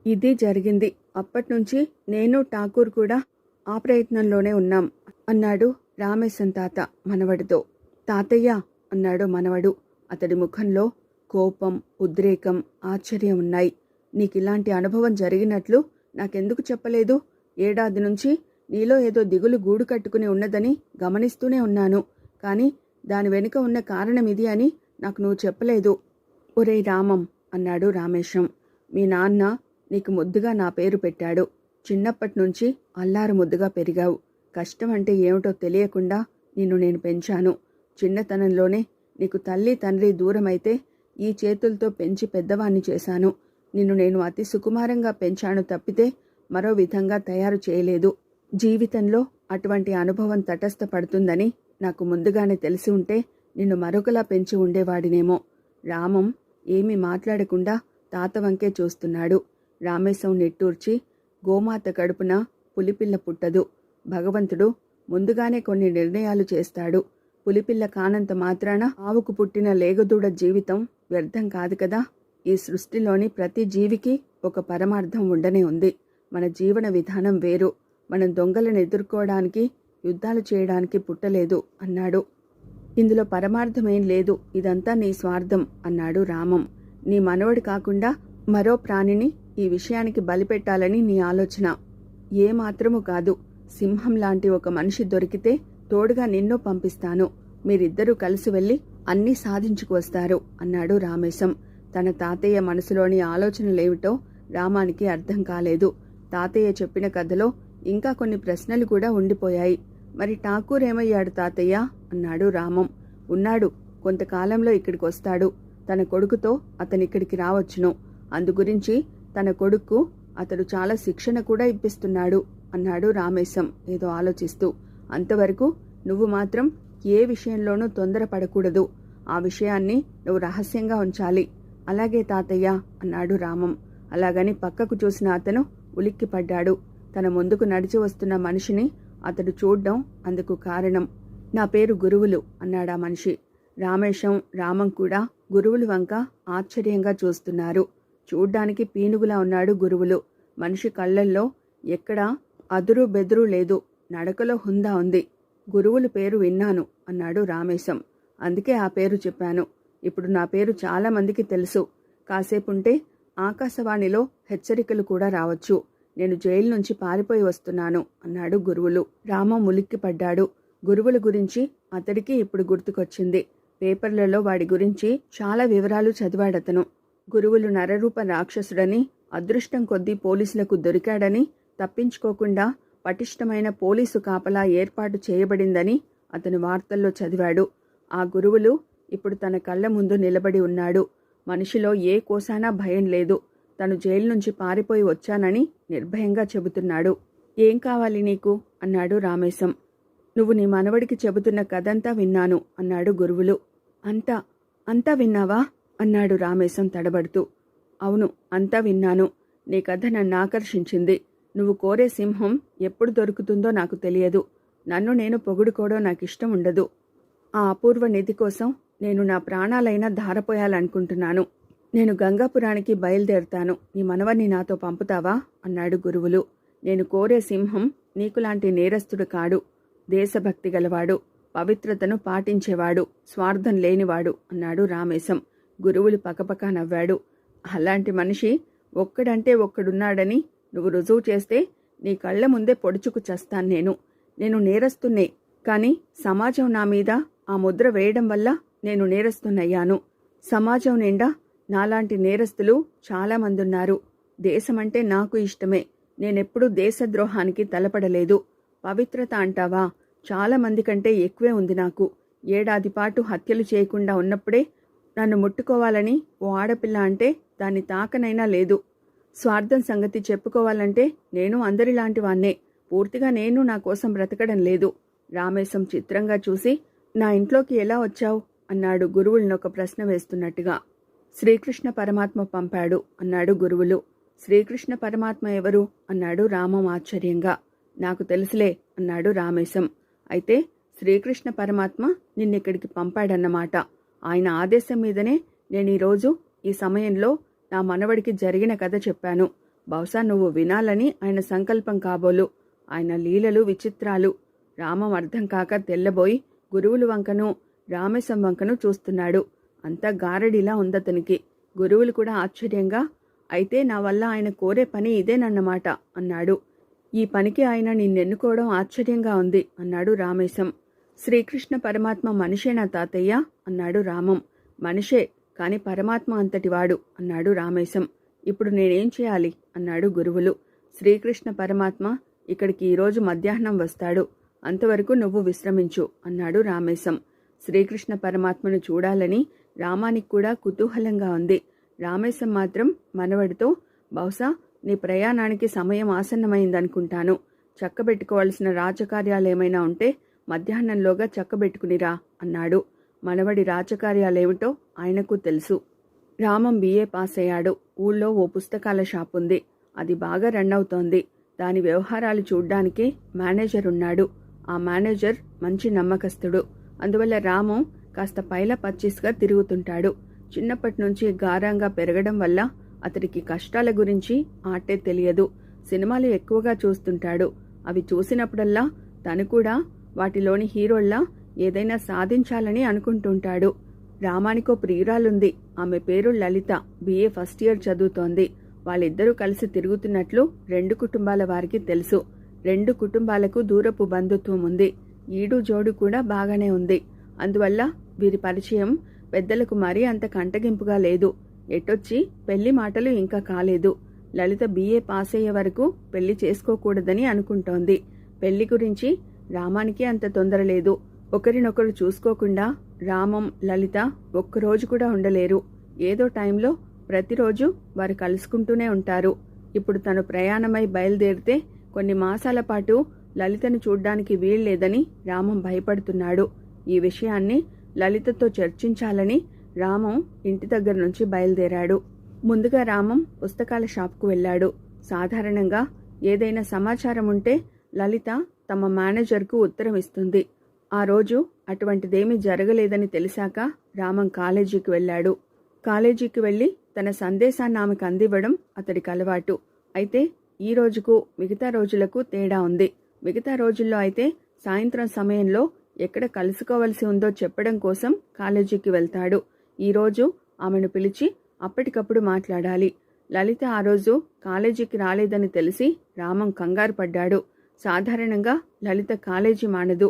ఇది జరిగింది. అప్పట్నుంచి నేను ఠాకూర్ కూడా ఆ ప్రయత్నంలోనే ఉన్నాం అన్నాడు రామేశం తాత మనవడితో. తాతయ్య అన్నాడు మనవడు. అతడి ముఖంలో కోపం, ఉద్రేకం, ఆశ్చర్యం ఉన్నాయి. నీకిలాంటి అనుభవం జరిగినట్లు నాకెందుకు చెప్పలేదు? ఏడాది నుంచి నీలో ఏదో దిగులు గూడు కట్టుకుని ఉన్నదని గమనిస్తూనే ఉన్నాను. కానీ దాని వెనుక ఉన్న కారణం ఇది అని నాకు నువ్వు చెప్పలేదు. ఒరేయ్ రామం అన్నాడు రామేశం, మీ నాన్న నీకు ముద్దుగా నా పేరు పెట్టాడు. చిన్నప్పటినుంచి అల్లారు ముద్దుగా పెరిగావు. కష్టం అంటే ఏమిటో తెలియకుండా నిన్ను నేను పెంచాను. చిన్నతనంలోనే నీకు తల్లి తండ్రి దూరమైతే ఈ చేతులతో పెంచి పెద్దవాణ్ణి చేశాను. నిన్ను నేను అతి సుకుమారంగా పెంచాను తప్పితే మరో విధంగా తయారు చేయలేదు. జీవితంలో అటువంటి అనుభవం తటస్థపడుతుందని నాకు ముందుగానే తెలిసి ఉంటే నిన్ను మరొకలా పెంచి ఉండేవాడినేమో. రామం ఏమీ మాట్లాడకుండా తాత వంకే చూస్తున్నాడు. రామేశం నిట్టూర్చి, గోమాత కడుపున పులిపిల్ల పుట్టదు. భగవంతుడు ముందుగానే కొన్ని నిర్ణయాలు చేస్తాడు. పులిపిల్ల కానంత మాత్రాన ఆవుకు పుట్టిన లేగదూడ జీవితం వ్యర్థం కాదు కదా. ఈ సృష్టిలోని ప్రతి జీవికి ఒక పరమార్థం ఉండనే ఉంది. మన జీవన విధానం వేరు. మనం దొంగలను ఎదుర్కోవడానికి, యుద్ధాలు చేయడానికి పుట్టలేదు అన్నాడు. ఇందులో పరమార్థమేం లేదు, ఇదంతా నీ స్వార్థం అన్నాడు రామం. నీ మనవడు కాకుండా మరో ప్రాణిని ఈ విషయానికి బలిపెట్టాలని నీ ఆలోచన. ఏమాత్రము కాదు. సింహం లాంటి ఒక మనిషి దొరికితే తోడుగా నిన్ను పంపిస్తాను. మీరిద్దరూ కలిసి వెళ్ళి అన్నీ సాధించుకువస్తారు అన్నాడు రామేశం. తన తాతయ్య మనసులోని ఆలోచనలేమిటో రామానికి అర్థం కాలేదు. తాతయ్య చెప్పిన కథలో ఇంకా కొన్ని ప్రశ్నలు కూడా ఉండిపోయాయి. మరి ఠాకూర్ ఏమయ్యాడు తాతయ్య అన్నాడు రామం. ఉన్నాడు, కొంతకాలంలో ఇక్కడికి వస్తాడు. తన కొడుకుతో అతనిక్కడికి రావచ్చును. అందుగురించి తన కొడుక్కు అతడు చాలా శిక్షణ కూడా ఇప్పిస్తున్నాడు అన్నాడు రామేశం ఏదో ఆలోచిస్తూ. అంతవరకు నువ్వు మాత్రం ఏ విషయంలోనూ తొందరపడకూడదు. ఆ విషయాన్ని నువ్వు రహస్యంగా ఉంచాలి. అలాగే తాతయ్య అన్నాడు రామం. అలాగని పక్కకు చూసిన అతను ఉలిక్కిపడ్డాడు. తన ముందుకు నడిచి వస్తున్న మనిషిని అతడు చూడ్డం అందుకు కారణం. నా పేరు గురువులు అన్నాడా మనిషి. రామేశం, రామం కూడా గురువులు వంక ఆశ్చర్యంగా చూస్తున్నారు. చూడ్డానికి పీనుగులా ఉన్నాడు గురువులు. మనిషి కళ్ళల్లో ఎక్కడా అదురు బెదురు లేదు. నడకలో హుందా ఉంది. గురువుల పేరు విన్నాను అన్నాడు రామేశం. అందుకే ఆ పేరు చెప్పాను. ఇప్పుడు నా పేరు చాలా మందికి తెలుసు. కాసేపుంటే ఆకాశవాణిలో హెచ్చరికలు కూడా రావచ్చు. నేను జైలు నుంచి పారిపోయి వస్తున్నాను అన్నాడు గురువులు. రామం ఉలిక్కిపడ్డాడు. గురువుల గురించి అతడికి ఇప్పుడు గుర్తుకొచ్చింది. పేపర్లలో వాడి గురించి చాలా వివరాలు చదివాడతను. గురువులు నరరూప రాక్షసుడని, అదృష్టం కొద్దీ పోలీసులకు దొరికాడని, తప్పించుకోకుండా పటిష్టమైన పోలీసు కాపలా ఏర్పాటు చేయబడిందని అతను వార్తల్లో చదివాడు. ఆ గురువులు ఇప్పుడు తన కళ్ళ ముందు నిలబడి ఉన్నాడు. మనిషిలో ఏ కోసానా భయం లేదు. తను జైలు నుంచి పారిపోయి వచ్చానని నిర్భయంగా చెబుతున్నాడు. ఏం కావాలి నీకు అన్నాడు రామేశం. నువ్వు నీ మనవడికి చెబుతున్న కథంతా విన్నాను అన్నాడు గురువులు. అంతా విన్నావా అన్నాడు రామేశం తడబడుతూ. అవును, అంతా విన్నాను. నీ కథ నన్ను ఆకర్షించింది. నువ్వు కోరే సింహం ఎప్పుడు దొరుకుతుందో నాకు తెలియదు. నన్ను నేను పొగుడుకోవడం నాకిష్టం ఉండదు. ఆ అపూర్వ నిధి కోసం నేను నా ప్రాణాలైనా ధారపోయాలనుకుంటున్నాను. నేను గంగాపురానికి బయలుదేరుతాను. నీ మనవన్ని నాతో పంపుతావా అన్నాడు గురువులు. నేను కోరే సింహం నీకులాంటి నేరస్తుడు కాడు. దేశభక్తి గలవాడు, పవిత్రతను పాటించేవాడు, స్వార్థం లేనివాడు అన్నాడు రామేశం. గురువులు పకపక నవ్వాడు. అలాంటి మనిషి ఒక్కడంటే ఒక్కడున్నాడని నువ్వు రుజువు చేస్తే నీ కళ్ళ ముందే పొడుచుకు చస్తాను. నేను నేరస్తున్నే, కానీ సమాజం నా మీద ఆ ముద్ర వేయడం వల్ల నేను నేరస్తున్నయ్యాను. సమాజం నిండా నాలాంటి నేరస్తులు చాలామందున్నారు. దేశమంటే నాకు ఇష్టమే. నేనెప్పుడూ దేశద్రోహానికి తలపడలేదు. పవిత్రత అంటావా, చాలా మంది కంటే ఎక్కువే ఉంది నాకు. ఏడాది పాటు హత్యలు చేయకుండా ఉన్నప్పుడే నన్ను ముట్టుకోవాలని ఓ ఆడపిల్ల అంటే దాన్ని తాకనైనా లేదు. స్వార్థం సంగతి చెప్పుకోవాలంటే నేను అందరిలాంటి వాన్నే. పూర్తిగా నేను నా కోసం బ్రతకడం లేదు. రామేశం చిత్రంగా చూసి, నా ఇంట్లోకి ఎలా వచ్చావు అన్నాడు గురువులనొక ప్రశ్న వేస్తున్నట్టుగా. శ్రీకృష్ణ పరమాత్మ పంపాడు అన్నాడు గురువులు. శ్రీకృష్ణ పరమాత్మ ఎవరు అన్నాడు రామం ఆశ్చర్యంగా. నాకు తెలుసులే అన్నాడు రామేశం. అయితే శ్రీకృష్ణ పరమాత్మ నిన్నిక్కడికి పంపాడన్నమాట. ఆయన ఆదేశం మీదనే నేను ఈరోజు ఈ సమయంలో నా మనవడికి జరిగిన కథ చెప్పాను. బహుశా నువ్వు వినాలని ఆయన సంకల్పం కాబోలు. ఆయన లీలలు విచిత్రాలు. రామం అర్థం కాక తెల్లబోయి గురువుల వంకను రామేశం వంకను చూస్తున్నాడు. అంతా గారడిలా ఉందతనికి. గురువులు కూడా ఆశ్చర్యంగా, అయితే నా వల్ల ఆయన కోరే పని ఇదేనన్నమాట అన్నాడు. ఈ పనికి ఆయన నిన్నెన్నుకోవడం ఆశ్చర్యంగా ఉంది అన్నాడు రామేశం. శ్రీకృష్ణ పరమాత్మ మనిషేనా తాతయ్య అన్నాడు రామం. మనిషే, కాని పరమాత్మ అంతటివాడు అన్నాడు రామేశం. ఇప్పుడు నేనేం చేయాలి అన్నాడు గురువులు. శ్రీకృష్ణ పరమాత్మ ఇక్కడికి ఈరోజు మధ్యాహ్నం వస్తాడు, అంతవరకు నువ్వు విశ్రమించు అన్నాడు రామేశం. శ్రీకృష్ణ పరమాత్మను చూడాలని రామానికి కూడా కుతూహలంగా ఉంది. రామేశం మాత్రం మనవడితో, బహుశా నీ ప్రయాణానికి సమయం ఆసన్నమైందనుకుంటాను. చక్కబెట్టుకోవాల్సిన రాజకార్యాలేమైనా ఉంటే మధ్యాహ్నంలోగా చక్కబెట్టుకునిరా అన్నాడు. మనవడి రాజకార్యాలేమిటో ఆయనకు తెలుసు. రామం BA పాస్ అయ్యాడు. ఊళ్ళో ఓ పుస్తకాల షాప్ ఉంది. అది బాగా రన్ అవుతోంది. దాని వ్యవహారాలు చూడ్డానికి మేనేజర్ ఉన్నాడు. ఆ మేనేజర్ మంచి నమ్మకస్తుడు. అందువల్ల రామం కాస్త పైల పచ్చిస్గా తిరుగుతుంటాడు. చిన్నప్పటి నుంచి గారంగా పెరగడం వల్ల అతడికి కష్టాల గురించి ఆటే తెలియదు. సినిమాలు ఎక్కువగా చూస్తుంటాడు. అవి చూసినప్పుడల్లా తను కూడా వాటిలోని హీరోల్లా ఏదైనా సాధించాలని అనుకుంటుంటాడు. రామానికో ప్రియురాలుంది. ఆమె పేరు లలిత. BA ఫస్ట్ ఇయర్ చదువుతోంది. వాళ్ళిద్దరూ కలిసి తిరుగుతున్నట్లు 2 కుటుంబాల వారికి తెలుసు. 2 కుటుంబాలకు దూరపు బంధుత్వం ఉంది. ఈడు జోడు కూడా బాగానే ఉంది. అందువల్ల వీరి పరిచయం పెద్దలకు మరీ అంత కంటగింపుగా లేదు. ఎటొచ్చి పెళ్లి మాటలు ఇంకా కాలేదు. లలిత BA పాస్ అయ్యే వరకు పెళ్లి చేసుకోకూడదని అనుకుంటోంది. పెళ్లి గురించి రామానికి అంత తొందర లేదు. ఒకరినొకరు చూసుకోకుండా రామం, లలిత ఒక్కరోజు కూడా ఉండలేరు. ఏదో టైంలో ప్రతిరోజు వారు కలుసుకుంటూనే ఉంటారు. ఇప్పుడు తను ప్రయాణమై బయలుదేరితే కొన్ని మాసాల పాటు లలితను చూడ్డానికి వీల్లేదని రామం భయపడుతున్నాడు. ఈ విషయాన్ని లలితతో చర్చించాలని రామం ఇంటి దగ్గర నుంచి బయలుదేరాడు. ముందుగా రామం పుస్తకాల షాప్కు వెళ్ళాడు. సాధారణంగా ఏదైనా సమాచారం ఉంటే లలిత తమ మేనేజర్కు ఉత్తరం ఇస్తుంది. ఆ రోజు అటువంటిదేమీ జరగలేదని తెలిసాక రామం కాలేజీకి వెళ్ళాడు. కాలేజీకి వెళ్ళి తన సందేశాన్ని ఆమెకు అందివ్వడం అతడికి అలవాటు. అయితే ఈ రోజుకు మిగతా రోజులకు తేడా ఉంది. మిగతా రోజుల్లో అయితే సాయంత్రం సమయంలో ఎక్కడ కలుసుకోవలసి ఉందో చెప్పడం కోసం కాలేజీకి వెళ్తాడు. ఈరోజు ఆమెను పిలిచి అప్పటికప్పుడు మాట్లాడాలి. లలిత ఆ రోజు కాలేజీకి రాలేదని తెలిసి రామం కంగారు పడ్డాడు. సాధారణంగా లలిత కాలేజీ మానదు.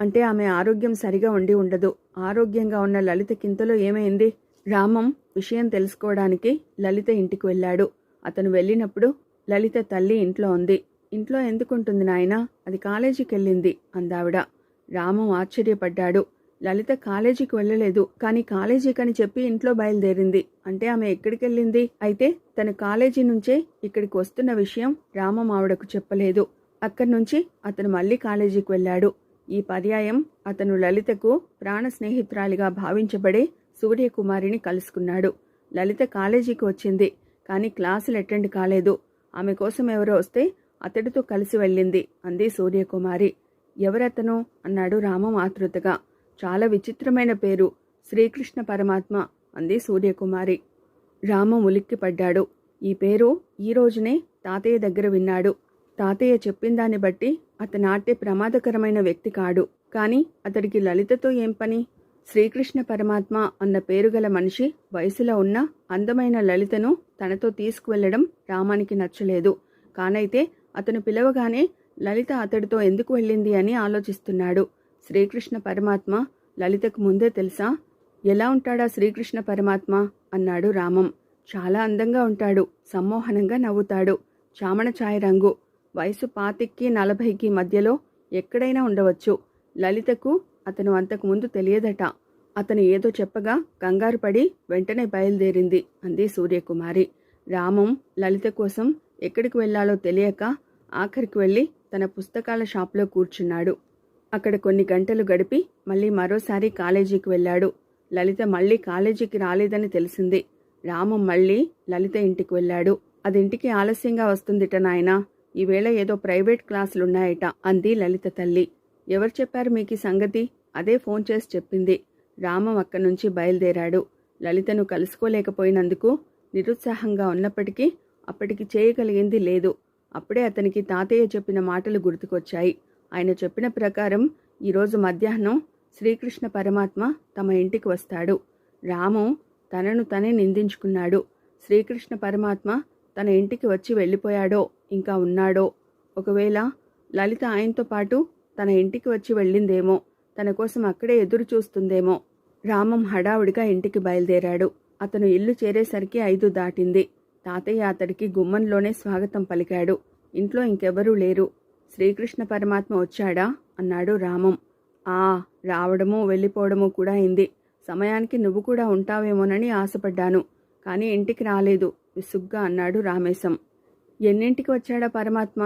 అంటే ఆమె ఆరోగ్యం సరిగా ఉండి ఉండదు. ఆరోగ్యంగా ఉన్న లలితకింతలో ఏమైంది? రామం విషయం తెలుసుకోవడానికి లలిత ఇంటికి వెళ్ళాడు. అతను వెళ్ళినప్పుడు లలిత తల్లి ఇంట్లో ఉంది. ఇంట్లో ఎందుకుంటుంది నాయనా? అది కాలేజీకి వెళ్ళింది అందావిడ. రామం ఆశ్చర్యపడ్డాడు. లలిత కాలేజీకి వెళ్ళలేదు, కానీ కాలేజీకని చెప్పి ఇంట్లో బయలుదేరింది. అంటే ఆమె ఎక్కడికి వెళ్ళింది? అయితే తను కాలేజీ నుంచే ఇక్కడికి వస్తున్న విషయం రామం ఆవిడకు చెప్పలేదు. అక్కడి నుంచి అతను మళ్ళీ కాలేజీకి వెళ్ళాడు. ఈ పర్యాయం అతను లలితకు ప్రాణ స్నేహితురాలిగా భావించబడే సూర్యకుమారిని కలుసుకున్నాడు. లలిత కాలేజీకి వచ్చింది, కానీ క్లాసులు అటెండ్ కాలేదు. ఆమె కోసం ఎవరో వస్తే అతడితో కలిసి వెళ్ళింది అంది సూర్యకుమారి. ఎవరతను అన్నాడు రామం ఆతృతగా. చాలా విచిత్రమైన పేరు, శ్రీకృష్ణ పరమాత్మ అంది సూర్యకుమారి. రామం ఉలిక్కిపడ్డాడు. ఈ పేరు ఈ రోజునే తాతయ్య దగ్గర విన్నాడు. తాతయ్య చెప్పిందాన్ని బట్టి అతనాటే ప్రమాదకరమైన వ్యక్తి కాడు. కాని అతడికి లలితతో ఏం పని? శ్రీకృష్ణ పరమాత్మ అన్న పేరుగల మనిషి వయసులో ఉన్న అందమైన లలితను తనతో తీసుకువెళ్లడం రామానికి నచ్చలేదు. కానైతే అతను పిలవగానే లలిత అతడితో ఎందుకు వెళ్ళింది అని ఆలోచిస్తున్నాడు. శ్రీకృష్ణ పరమాత్మ లలితకు ముందే తెలుసా? ఎలా ఉంటాడా శ్రీకృష్ణ పరమాత్మ అన్నాడు రామం. చాలా అందంగా ఉంటాడు. సమ్మోహనంగా నవ్వుతాడు. చామన ఛాయ రంగు. వయసు 25కి 40కి మధ్యలో ఎక్కడైనా ఉండవచ్చు. లలితకు అతను అంతకుముందు తెలియదట. అతను ఏదో చెప్పగా కంగారు పడి వెంటనే బయలుదేరింది అంది సూర్యకుమారి. రామం లలిత కోసం ఎక్కడికి వెళ్లాలో తెలియక ఆఖరికి వెళ్ళి తన పుస్తకాల షాప్లో కూర్చున్నాడు. అక్కడ కొన్ని గంటలు గడిపి మళ్ళీ మరోసారి కాలేజీకి వెళ్ళాడు. లలిత మళ్ళీ కాలేజీకి రాలేదని తెలిసింది. రామం మళ్ళీ లలిత ఇంటికి వెళ్ళాడు. అది ఇంటికి ఆలస్యంగా వస్తుందిట నాయనా, ఈవేళ ఏదో ప్రైవేట్ క్లాసులున్నాయట అంది లలిత తల్లి. ఎవరు చెప్పారు మీకు ఈ సంగతి? అదే ఫోన్ చేసి చెప్పింది. రామం అక్కడి నుంచి బయలుదేరాడు. లలితను కలుసుకోలేకపోయినందుకు నిరుత్సాహంగా ఉన్నప్పటికీ అప్పటికి చేయగలిగింది లేదు. అప్పుడే అతనికి తాతయ్య చెప్పిన మాటలు గుర్తుకొచ్చాయి. ఆయన చెప్పిన ప్రకారం ఈరోజు మధ్యాహ్నం శ్రీకృష్ణ పరమాత్మ తమ ఇంటికి వస్తాడు. రాము తనను తనే నిందించుకున్నాడు. శ్రీకృష్ణ పరమాత్మ తన ఇంటికి వచ్చి వెళ్ళిపోయాడో ఇంకా ఉన్నాడో, ఒకవేళ లలిత ఆయనతో పాటు తన ఇంటికి వచ్చి వెళ్ళిందేమో, తన కోసం అక్కడే ఎదురు చూస్తుందేమో. రామం హడావుడిగా ఇంటికి బయలుదేరాడు. అతను ఇల్లు చేరేసరికి 5 దాటింది. తాతయ్య అతడికి గుమ్మంలోనే స్వాగతం పలికాడు. ఇంట్లో ఇంకెవరూ లేరు. శ్రీకృష్ణ పరమాత్మ వచ్చాడా అన్నాడు రామం. రావడము వెళ్ళిపోవడము కూడా అయింది. సమయానికి నువ్వు కూడా ఉంటావేమోనని ఆశపడ్డాను, కానీ ఇంటికి రాలేదు విసుగ్గా అన్నాడు రామేశం. ఎన్నింటికి వచ్చాడా పరమాత్మ?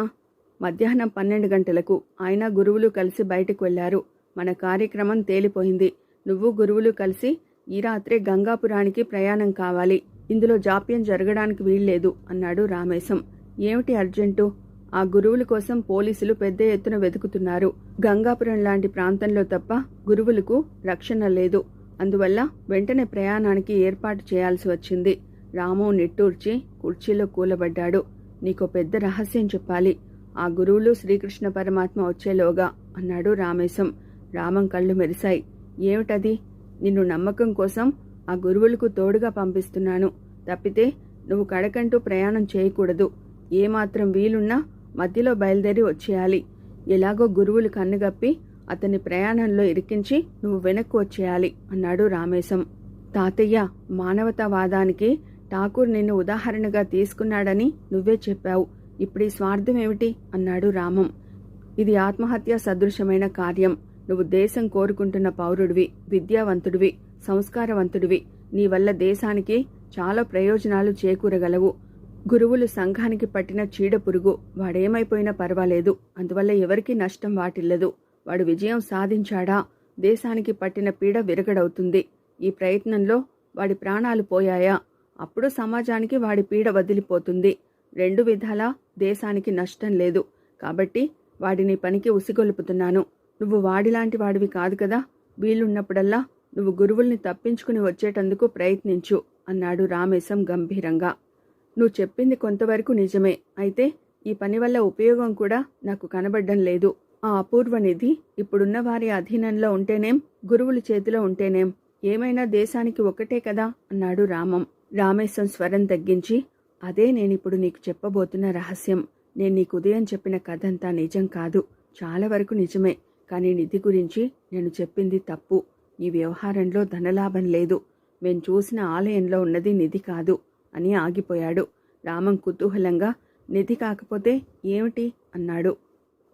మధ్యాహ్నం 12 గంటలకు. ఆయన గురువులు కలిసి బయటకు వెళ్లారు. మన కార్యక్రమం తేలిపోయింది. నువ్వు గురువులు కలిసి ఈ రాత్రే గంగాపురానికి ప్రయాణం కావాలి. ఇందులో జాప్యం జరగడానికి వీల్లేదు అన్నాడు రామేశం. ఏమిటి అర్జెంటు? ఆ గురువుల కోసం పోలీసులు పెద్ద ఎత్తున వెతుకుతున్నారు. గంగాపురం లాంటి ప్రాంతంలో తప్ప గురువులకు రక్షణ లేదు. అందువల్ల వెంటనే ప్రయాణానికి ఏర్పాటు చేయాల్సి వచ్చింది. రాము నిట్టూర్చి కుర్చీలో కూలబడ్డాడు. నీకో పెద్ద రహస్యం చెప్పాలి. ఆ గురువులు శ్రీకృష్ణ పరమాత్మ వచ్చేలోగా అన్నాడు రామేశం. రామం కళ్ళు మెరిశాయి. ఏమిటది? నిన్ను నమ్మకం కోసం ఆ గురువులకు తోడుగా పంపిస్తున్నాను. తప్పితే నువ్వు కడకంటూ ప్రయాణం చేయకూడదు. ఏమాత్రం వీలున్నా మధ్యలో బయలుదేరి వచ్చేయాలి. ఎలాగో గురువులు కన్నుగప్పి అతన్ని ప్రయాణంలో ఇరికించి నువ్వు వెనక్కు వచ్చేయాలి అన్నాడు రామేశం. తాతయ్య, మానవతావాదానికి ఠాకూర్ నిన్ను ఉదాహరణగా తీసుకున్నాడని నువ్వే చెప్పావు. ఇప్పుడు ఈ స్వార్థం ఏమిటి అన్నాడు రామం. ఇది ఆత్మహత్య సదృశమైన కార్యం. నువ్వు దేశం కోరుకుంటున్న పౌరుడివి, విద్యావంతుడివి, సంస్కారవంతుడివి. నీ వల్ల దేశానికి చాలా ప్రయోజనాలు చేకూరగలవు. గురువులు సంఘానికి పట్టిన చీడపురుగు. వాడేమైపోయినా పర్వాలేదు. అందువల్ల ఎవరికీ నష్టం వాటిల్లదు. వాడు విజయం సాధించాడా దేశానికి పట్టిన పీడ విరగడవుతుంది. ఈ ప్రయత్నంలో వాడి ప్రాణాలు పోయాయా అప్పుడు సమాజానికి వాడి పీడ వదిలిపోతుంది. 2 విధాలా దేశానికి నష్టం లేదు. కాబట్టి వాడిని పనికి ఉసిగొలుపుతున్నాను. నువ్వు వాడిలాంటి వాడివి కాదు కదా. వీలున్నప్పుడల్లా నువ్వు గురువుల్ని తప్పించుకుని వచ్చేటందుకు ప్రయత్నించు అన్నాడు రామేశం గంభీరంగా. నువ్వు చెప్పింది కొంతవరకు నిజమే. అయితే ఈ పని వల్ల ఉపయోగం కూడా నాకు కనబడ్డం లేదు. ఆ అపూర్వ నిధి ఇప్పుడున్న వారి అధీనంలో ఉంటేనేం, గురువుల చేతిలో ఉంటేనేం, ఏమైనా దేశానికి ఒక్కటే కదా అన్నాడు రామం. రామేశం స్వరం తగ్గించి, అదే నేనిప్పుడు నీకు చెప్పబోతున్న రహస్యం. నేను నీకు ఉదయం చెప్పిన కథంతా నిజం కాదు. చాలా వరకు నిజమే. కానీ నిధి గురించి నేను చెప్పింది తప్పు. ఈ వ్యవహారంలో ధనలాభం లేదు. మేం చూసిన ఆలయంలో ఉన్నది నిధి కాదు అని ఆగిపోయాడు. రామం కుతూహలంగా, నిధి కాకపోతే ఏమిటి అన్నాడు.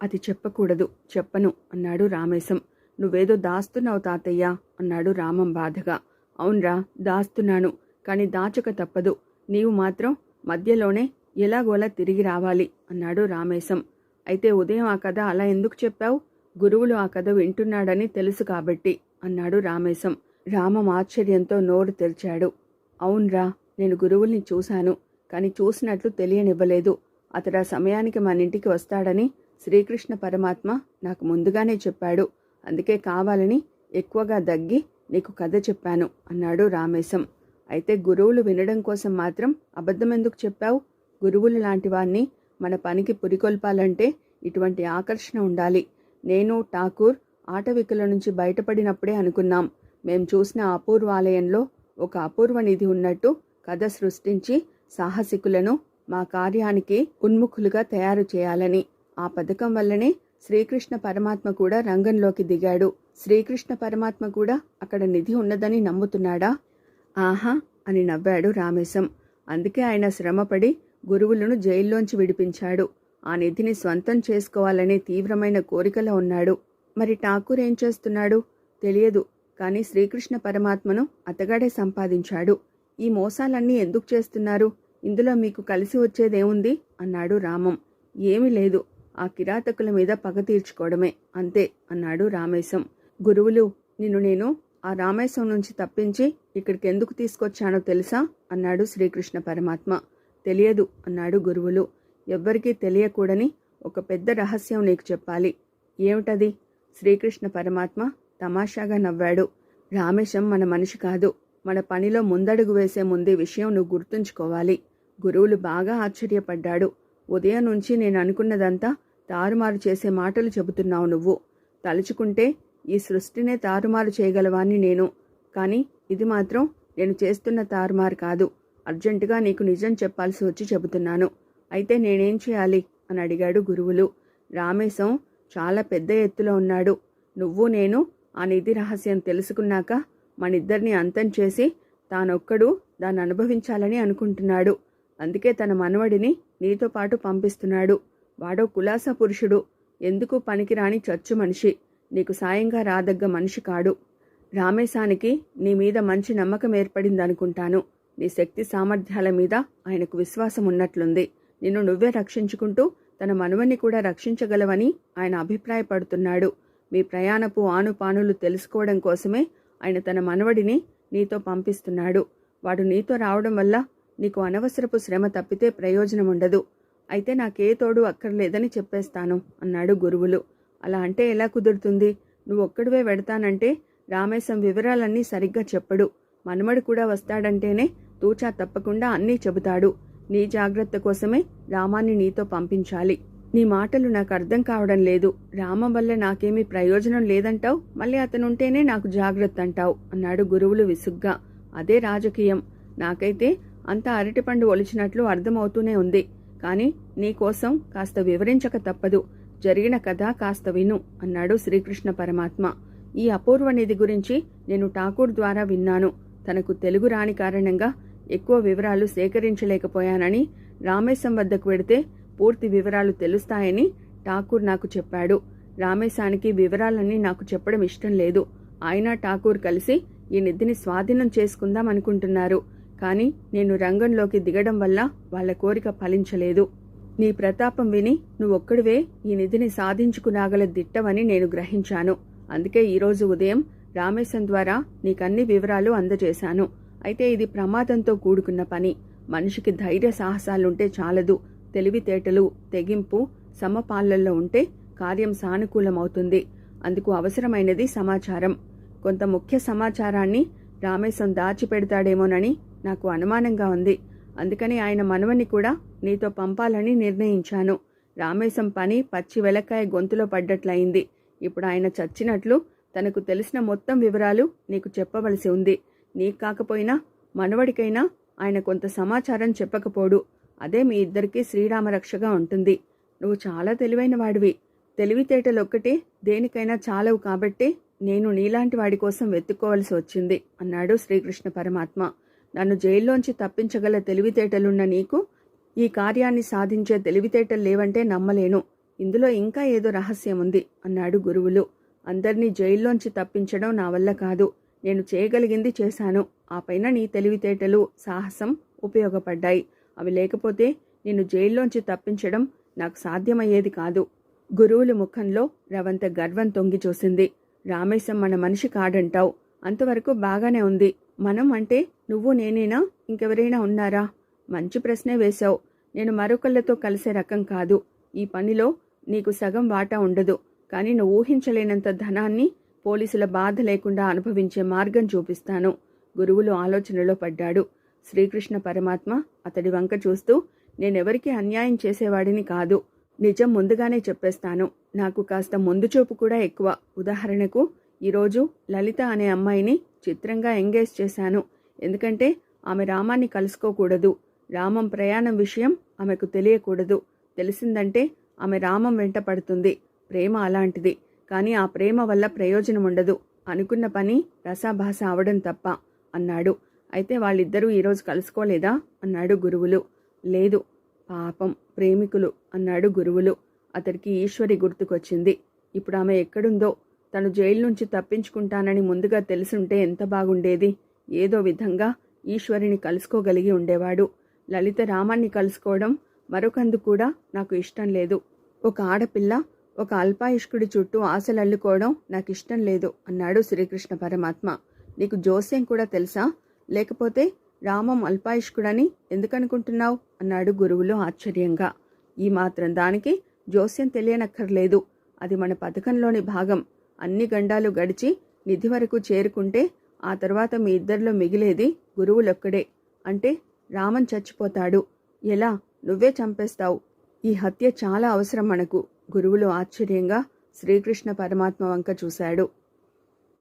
అది చెప్పకూడదు. చెప్పను అన్నాడు రామేశం. నువ్వేదో దాస్తున్నావు తాతయ్య అన్నాడు రామం బాధగా. అవునరా, దాస్తున్నాను. కానీ దాచక తప్పదు. నీవు మాత్రం మధ్యలోనే ఎలాగోలా తిరిగి రావాలి అన్నాడు రామేశం. అయితే ఉదయం ఆ కథ అలా ఎందుకు చెప్పావు? గురువులు ఆ కథ వింటున్నాడని తెలుసు కాబట్టి అన్నాడు రామేశం. రామం ఆశ్చర్యంతో నోరు తెరిచాడు. అవునరా, నేను గురువుల్ని చూశాను. కానీ చూసినట్లు తెలియనివ్వలేదు. అతడు ఆ సమయానికి మన ఇంటికి వస్తాడని శ్రీకృష్ణ పరమాత్మ నాకు ముందుగానే చెప్పాడు. అందుకే కావాలని ఎక్కువగా దగ్గి నీకు కథ చెప్పాను అన్నాడు రామేశం. అయితే గురువులు వినడం కోసం మాత్రం అబద్ధమెందుకు చెప్పావు? గురువులు లాంటి వాణ్ణి మన పనికి పురికొల్పాలంటే ఇటువంటి ఆకర్షణ ఉండాలి. నేను ఠాకూర్ ఆటవికుల నుంచి బయటపడినప్పుడే అనుకున్నాం. మేం చూసిన అపూర్వాలయంలో ఒక అపూర్వ నిధి ఉన్నట్టు కథ సృష్టించి సాహసికులను మా కార్యానికి ఉన్ముఖులుగా తయారు చేయాలని. ఆ పథకం వల్లనే శ్రీకృష్ణ పరమాత్మ కూడా రంగంలోకి దిగాడు. శ్రీకృష్ణ పరమాత్మ కూడా అక్కడ నిధి ఉన్నదని నమ్ముతున్నాడా? ఆహా అని నవ్వాడు రామేశం. అందుకే ఆయన శ్రమపడి గురువులను జైల్లోంచి విడిపించాడు. ఆ నిధిని స్వంతం చేసుకోవాలనే తీవ్రమైన కోరికలో ఉన్నాడు. మరి ఠాకూర్ ఏం చేస్తున్నాడు? తెలియదు. కానీ శ్రీకృష్ణ పరమాత్మను అతగాడే సంపాదించాడు. ఈ మోసాలన్నీ ఎందుకు చేస్తున్నారు? ఇందులో మీకు కలిసి వచ్చేదేముంది అన్నాడు రామం. ఏమీ లేదు. ఆ కిరాతకుల మీద పగ తీర్చుకోవడమే, అంతే అన్నాడు రామేశం. గురువులు, నిన్ను నేను ఆ రామేశం నుంచి తప్పించి ఇక్కడికి ఎందుకు తీసుకొచ్చానో తెలుసా అన్నాడు శ్రీకృష్ణ పరమాత్మ. తెలియదు అన్నాడు గురువులు. ఎవ్వరికీ తెలియకూడని ఒక పెద్ద రహస్యం నీకు చెప్పాలి. ఏమిటది? శ్రీకృష్ణ పరమాత్మ తమాషాగా నవ్వాడు. రామేశం మన మనిషి కాదు. మన పనిలో ముందడుగు వేసే ముందే విషయం నువ్వు గుర్తుంచుకోవాలి. గురువులు బాగా ఆశ్చర్యపడ్డాడు. ఉదయం నుంచి నేను అనుకున్నదంతా తారుమారు చేసే మాటలు చెబుతున్నావు నువ్వు. తలుచుకుంటే ఈ సృష్టినే తారుమారు చేయగలవాన్ని నేను. కానీ ఇది మాత్రం నేను చేస్తున్న తారుమారు కాదు. అర్జెంటుగా నీకు నిజం చెప్పాల్సి వచ్చి చెబుతున్నాను. అయితే నేనేం చేయాలి అని అడిగాడు గురువులు. రామేశం చాలా పెద్ద ఎత్తులో ఉన్నాడు. నువ్వు నేను ఆ నిధి రహస్యం తెలుసుకున్నాక మనిద్దరిని అంతం చేసి తానొక్కడు దాన్ని అనుభవించాలని అనుకుంటున్నాడు. అందుకే తన మనవడిని నీతో పాటు పంపిస్తున్నాడు. వాడో కులాసా పురుషుడు, ఎందుకు పనికిరాని చచ్చు మనిషి, నీకు సాయంగా రాదగ్గ మనిషి కాడు. రామేశానికి నీ మీద మంచి నమ్మకం ఏర్పడిందనుకుంటాను. నీ శక్తి సామర్థ్యాల మీద ఆయనకు విశ్వాసం ఉన్నట్లుంది. నిన్ను నువ్వే రక్షించుకుంటూ తన మనవన్ని కూడా రక్షించగలవని ఆయన అభిప్రాయపడుతున్నాడు. మీ ప్రయాణపు ఆనుపానులు తెలుసుకోవడం కోసమే ఆయన తన మనవడిని నీతో పంపిస్తున్నాడు. వాడు నీతో రావడం వల్ల నీకు అనవసరపు శ్రమ తప్పితే ప్రయోజనం ఉండదు. అయితే నాకే తోడు అక్కర్లేదని చెప్పేస్తాను అన్నాడు గురువులు. అలా అంటే ఎలా కుదురుతుంది? నువ్వొక్కడివే వెడతానంటే రామేశం వివరాలన్నీ సరిగ్గా చెప్పడు. మనమడు కూడా వస్తాడంటేనే తూచా తప్పకుండా అన్నీ చెబుతాడు. నీ జాగ్రత్త కోసమే రామాన్ని నీతో పంపించాలి. నీ మాటలు నాకు అర్థం కావడం లేదు. రామం వల్ల నాకేమీ ప్రయోజనం లేదంటావు, మళ్ళీ అతనుంటేనే నాకు జాగ్రత్త అంటావు అన్నాడు గురువులు విసుగ్గా. అదే రాజకీయం. నాకైతే అంతా అరటిపండు ఒలిచినట్లు అర్థమవుతూనే ఉంది. కానీ నీకోసం కాస్త వివరించక తప్పదు. జరిగిన కథ కాస్త విను అన్నాడు శ్రీకృష్ణ పరమాత్మ. ఈ అపూర్వ నిధి గురించి నేను ఠాకూర్ ద్వారా విన్నాను. తనకు తెలుగు రాని కారణంగా ఎక్కువ వివరాలు సేకరించలేకపోయానని, రామేశం వద్దకు వెడితే పూర్తి వివరాలు తెలుస్తాయని ఠాకూర్ నాకు చెప్పాడు. రామేశానికి వివరాలన్నీ నాకు చెప్పడం ఇష్టం లేదు. ఆయన ఠాకూర్ కలిసి ఈ నిధిని స్వాధీనం చేసుకుందాం అనుకుంటున్నారు. కానీ నేను రంగంలోకి దిగడం వల్ల వాళ్ళ కోరిక ఫలించలేదు. నీ ప్రతాపం విని నువ్వొక్కడివే ఈ నిధిని సాధించుకురాగల దిట్టవని నేను గ్రహించాను. అందుకే ఈరోజు ఉదయం రామేశం ద్వారా నీకన్ని వివరాలు అందజేశాను. అయితే ఇది ప్రమాదంతో కూడుకున్న పని. మనిషికి ధైర్య సాహసాలుంటే చాలదు. తెలివితేటలు, తెగింపు సమపాళ్లల్లో ఉంటే కార్యం సానుకూలమవుతుంది. అందుకు అవసరమైనది సమాచారం. కొంత ముఖ్య సమాచారాన్ని రామేశం దాచిపెడతాడేమోనని నాకు అనుమానంగా ఉంది. అందుకని ఆయన మనవని కూడా నీతో పంపాలని నిర్ణయించాను. రామేశం పని పచ్చి వెలక్కాయ గొంతులో పడ్డట్లయింది. ఇప్పుడు ఆయన చచ్చినట్లు తనకు తెలిసిన మొత్తం వివరాలు నీకు చెప్పవలసి ఉంది. నీకు కాకపోయినా మనవడికైనా ఆయన కొంత సమాచారం చెప్పకపోడు. అదే మీ ఇద్దరికీ శ్రీరామరక్షగా ఉంటుంది. నువ్వు చాలా తెలివైన వాడివి. తెలివితేటలొక్కటే దేనికైనా చాలవు కాబట్టే నేను నీలాంటి వాడి కోసం వెతుక్కోవలసి వచ్చింది అన్నాడు శ్రీకృష్ణ పరమాత్మ. నన్ను జైల్లోంచి తప్పించగల తెలివితేటలున్న నీకు ఈ కార్యాన్ని సాధించే తెలివితేటలు లేవంటే నమ్మలేను. ఇందులో ఇంకా ఏదో రహస్యం ఉంది అన్నాడు గురువులు. అందర్నీ జైల్లోంచి తప్పించడం నా వల్ల కాదు. నేను చేయగలిగింది చేశాను. ఆ పైన నీ తెలివితేటలు, సాహసం ఉపయోగపడ్డాయి. అవి లేకపోతే నిన్ను జైల్లోంచి తప్పించడం నాకు సాధ్యమయ్యేది కాదు. గురువుల ముఖంలో రవంత గర్వం తొంగి చూసింది. రామేశం మన మనిషి కాడంటావు. అంతవరకు బాగానే ఉంది. మనం అంటే నువ్వు నేనేనా, ఇంకెవరైనా ఉన్నారా? మంచి ప్రశ్నే వేశావు. నేను మరొకళ్ళతో కలిసే రకం కాదు. ఈ పనిలో నీకు సగం వాటా ఉండదు. కానీ నువ్వు ఊహించలేనంత ధనాన్ని పోలీసుల బాధ లేకుండా అనుభవించే మార్గం చూపిస్తాను. గురువులు ఆలోచనలో పడ్డాడు. శ్రీకృష్ణ పరమాత్మ అతడి వంక చూస్తూ, నేనెవరికి అన్యాయం చేసేవాడిని కాదు. నిజం ముందుగానే చెప్పేస్తాను. నాకు కాస్త ముందు చూపు కూడా ఎక్కువ. ఉదాహరణకు ఈరోజు లలిత అనే అమ్మాయిని చిత్రంగా ఎంగేజ్ చేశాను. ఎందుకంటే ఆమె రామాన్ని కలుసుకోకూడదు. రామం ప్రయాణం విషయం ఆమెకు తెలియకూడదు. తెలిసిందంటే ఆమె రామం వెంట పడుతుంది. ప్రేమ అలాంటిది. కానీ ఆ ప్రేమ వల్ల ప్రయోజనం ఉండదు. అనుకున్న పని రసాభాస అవడం తప్ప అన్నాడు. అయితే వాళ్ళిద్దరూ ఈరోజు కలుసుకోలేదా అన్నాడు గురువులు. లేదు, పాపం ప్రేమికులు అన్నాడు గురువులు. అతడికి ఈశ్వరి గుర్తుకొచ్చింది. ఇప్పుడు ఆమె ఎక్కడుందో. తను జైలు నుంచి తప్పించుకుంటానని ముందుగా తెలుసుంటే ఎంత బాగుండేది. ఏదో విధంగా ఈశ్వరిని కలుసుకోగలిగి ఉండేవాడు. లలిత రామాన్ని కలుసుకోవడం మరొకందు కూడా నాకు ఇష్టం లేదు. ఒక ఆడపిల్ల ఒక అల్పాయుష్కుడి చుట్టూ ఆశలల్లుకోవడం నాకు ఇష్టం లేదు అన్నాడు శ్రీకృష్ణ పరమాత్మ. నీకు జోస్యం కూడా తెలుసా? లేకపోతే రామం అల్పాయుష్కుడని ఎందుకనుకుంటున్నావు అన్నాడు గురువులు ఆశ్చర్యంగా. ఈ మాత్రం దానికి జోస్యం తెలియనక్కర్లేదు. అది మన పథకంలోని భాగం. అన్ని గండాలు గడిచి నిధి వరకు చేరుకుంటే ఆ తర్వాత మీ ఇద్దరిలో మిగిలేది గురువులొక్కడే. అంటే రామన్ చచ్చిపోతాడు. ఎలా? నువ్వే చంపేస్తావు. ఈ హత్య చాలా అవసరం మనకు. గురువులు ఆశ్చర్యంగా శ్రీకృష్ణ పరమాత్మ వంక చూశాడు.